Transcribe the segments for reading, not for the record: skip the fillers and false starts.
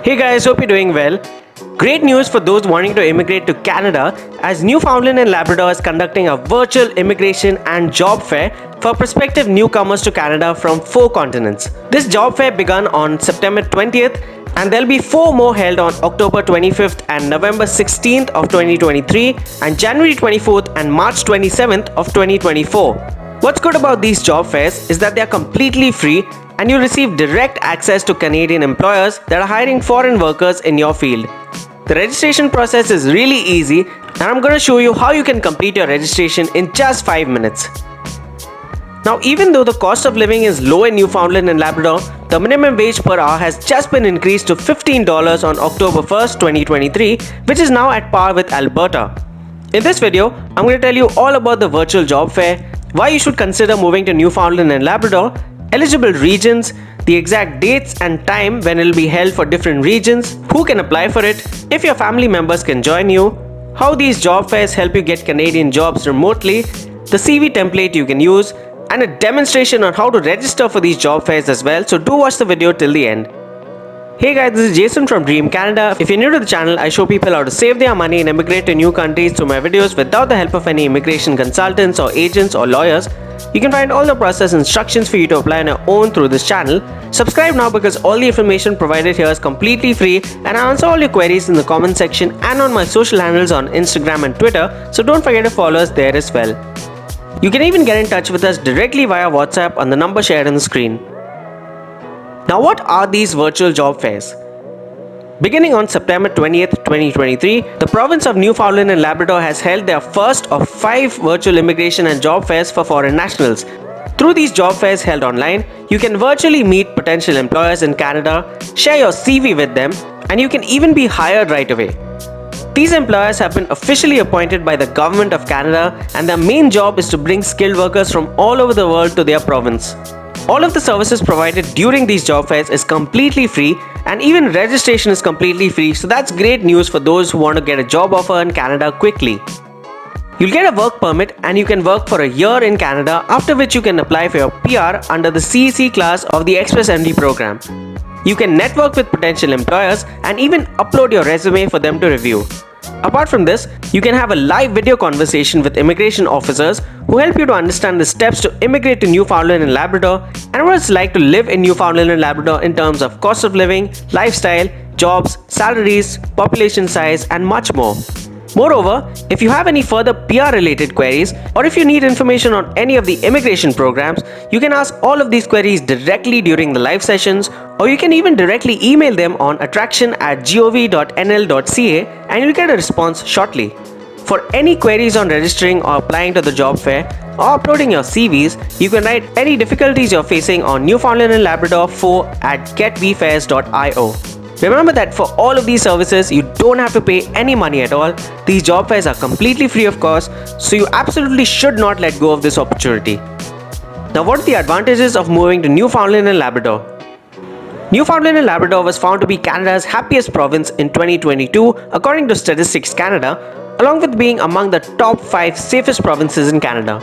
Hey guys, hope you're doing well. Great news for those wanting to immigrate to Canada, as Newfoundland and Labrador is conducting a virtual immigration and job fair for prospective newcomers to Canada from 4 continents. This job fair began on September 20th, and there'll be 4 more held on October 25th and November 16th of 2023 and January 24th and March 27th of 2024. What's good about these job fairs is that they are completely free and you receive direct access to Canadian employers that are hiring foreign workers in your field. The registration process is really easy, and I'm going to show you how you can complete your registration in just 5 minutes. Now, even though the cost of living is low in Newfoundland and Labrador, the minimum wage per hour has just been increased to $15 on October 1st, 2023, which is now at par with Alberta. In this video, I'm going to tell you all about the virtual job fair, why you should consider moving to Newfoundland and Labrador, eligible regions, the exact dates and time when it will be held for different regions, who can apply for it, if your family members can join you, how these job fairs help you get Canadian jobs remotely, the CV template you can use, and a demonstration on how to register for these job fairs as well, so do watch the video till the end. Hey guys, this is Jason from Dream Canada. If you're new to the channel, I show people how to save their money and immigrate to new countries through my videos without the help of any immigration consultants or agents or lawyers. You can find all the process instructions for you to apply on your own through this channel. Subscribe now because all the information provided here is completely free, and I answer all your queries in the comment section and on my social handles on Instagram and Twitter, so don't forget to follow us there as well. You can even get in touch with us directly via WhatsApp on the number shared on the screen. Now, what are these virtual job fairs? Beginning on September 20th, 2023, the province of Newfoundland and Labrador has held their first of 5 virtual immigration and job fairs for foreign nationals. Through these job fairs held online, you can virtually meet potential employers in Canada, share your CV with them, and you can even be hired right away. These employers have been officially appointed by the Government of Canada, and their main job is to bring skilled workers from all over the world to their province. All of the services provided during these job fairs is completely free, and even registration is completely free, so that's great news for those who want to get a job offer in Canada quickly. You'll get a work permit and you can work for a year in Canada, after which you can apply for your PR under the CEC class of the Express MD program. You can network with potential employers and even upload your resume for them to review. Apart from this, you can have a live video conversation with immigration officers who help you to understand the steps to immigrate to Newfoundland and Labrador and what it's like to live in Newfoundland and Labrador in terms of cost of living, lifestyle, jobs, salaries, population size, and much more. Moreover, if you have any further PR related queries, or if you need information on any of the immigration programs, you can ask all of these queries directly during the live sessions, or you can even directly email them on attraction@gov.nl.ca and you'll get a response shortly. For any queries on registering or applying to the job fair or uploading your CVs, you can write any difficulties you're facing on Newfoundland and Labrador 4@getvfairs.io. Remember that for all of these services, you don't have to pay any money at all. These job fairs are completely free of cost, so you absolutely should not let go of this opportunity. Now, what are the advantages of moving to Newfoundland and Labrador? Newfoundland and Labrador was found to be Canada's happiest province in 2022 according to Statistics Canada, along with being among the top 5 safest provinces in Canada.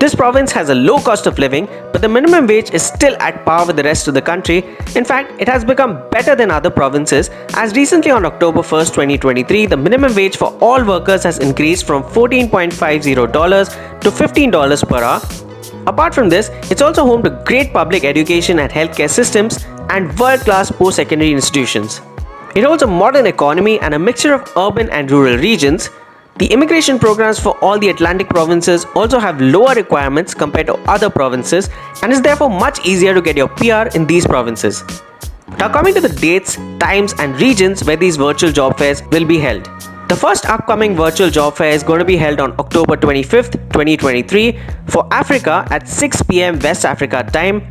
This province has a low cost of living, but the minimum wage is still at par with the rest of the country. In fact, it has become better than other provinces, as recently on October 1st, 2023, the minimum wage for all workers has increased from $14.50 to $15 per hour. Apart from this, it's also home to great public education and healthcare systems and world-class post-secondary institutions. It holds a modern economy and a mixture of urban and rural regions. The immigration programs for all the Atlantic provinces also have lower requirements compared to other provinces, and is therefore much easier to get your PR in these provinces. Now, coming to the dates, times and regions where these virtual job fairs will be held. The first upcoming virtual job fair is going to be held on October 25th, 2023 for Africa at 6 p.m. West Africa time.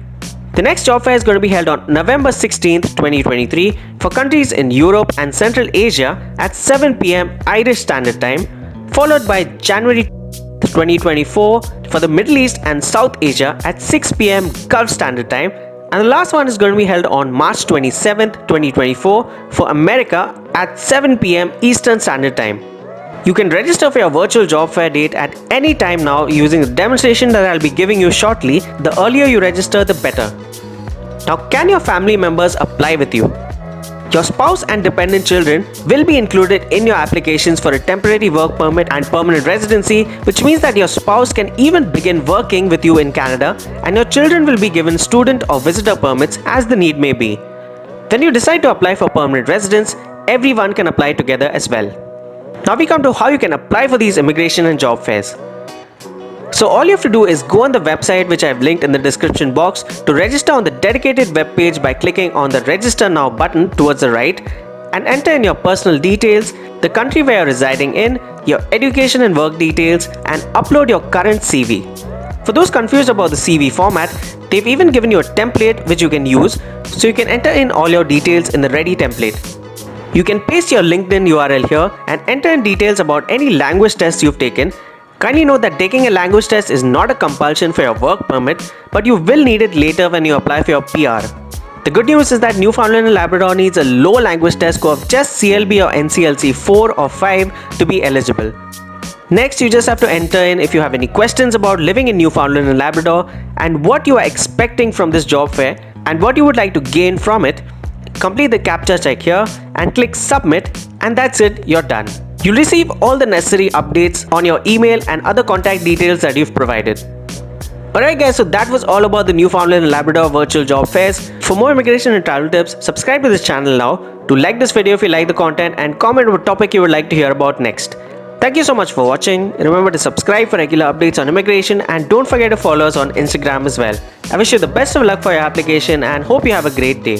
The next job fair is going to be held on November 16th, 2023 for countries in Europe and Central Asia at 7 p.m. Irish Standard Time, followed by January 2024 for the Middle East and South Asia at 6 p.m. Gulf Standard Time, and the last one is going to be held on March 27th, 2024 for America at 7 p.m. Eastern Standard Time. You can register for your virtual job fair date at any time now using the demonstration that I'll be giving you shortly. The earlier you register, the better. Now, can your family members apply with you? Your spouse and dependent children will be included in your applications for a temporary work permit and permanent residency, which means that your spouse can even begin working with you in Canada, and your children will be given student or visitor permits as the need may be. When you decide to apply for permanent residence, everyone can apply together as well. Now we come to how you can apply for these immigration and job fairs. So all you have to do is go on the website which I have linked in the description box to register on the dedicated web page by clicking on the Register Now button towards the right, and enter in your personal details, the country where you're residing in, your education and work details, and upload your current CV. For those confused about the CV format, they've even given you a template which you can use, so you can enter in all your details in the ready template. You can paste your LinkedIn URL here and enter in details about any language tests you've taken. Kindly note that taking a language test is not a compulsion for your work permit, but you will need it later when you apply for your PR. The good news is that Newfoundland and Labrador needs a low language test score of just CLB or NCLC 4 or 5 to be eligible. Next, you just have to enter in if you have any questions about living in Newfoundland and Labrador and what you are expecting from this job fair and what you would like to gain from it. Complete the CAPTCHA check here and click submit, and that's it, you're done. You'll receive all the necessary updates on your email and other contact details that you've provided. Alright guys, so that was all about the Newfoundland and Labrador virtual job fairs. For more immigration and travel tips, subscribe to this channel now. Do like this video if you like the content, and comment what topic you would like to hear about next. Thank you so much for watching. Remember to subscribe for regular updates on immigration, and don't forget to follow us on Instagram as well. I wish you the best of luck for your application and hope you have a great day.